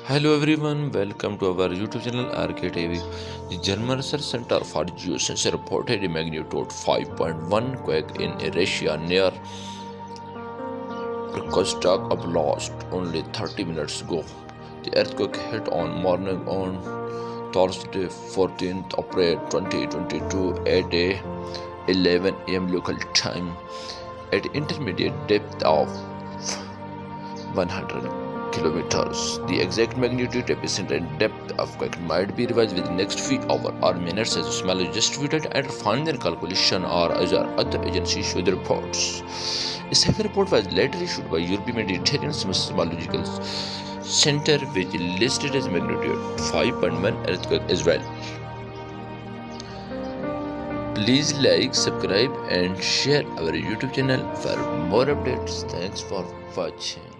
Hello everyone, welcome to our YouTube channel RKTV. The German Research Center for Geosciences reported a magnitude 5.1 quake in Russia near Irkutsk Oblast only 30 minutes ago. The earthquake hit on morning on Thursday, 14th April 2022 at 11 a.m. local time at intermediate depth of 100 kilometers. The exact magnitude, epicenter, and depth of quake might be revised within the next few hours or minutes as seismologists tweeted and refine their calculation or as other agencies show the reports. A second report was later issued by European Mediterranean Seismological Center, which listed as magnitude 5.1 earthquake as well. Please like, subscribe and share our YouTube channel for more updates. Thanks for watching.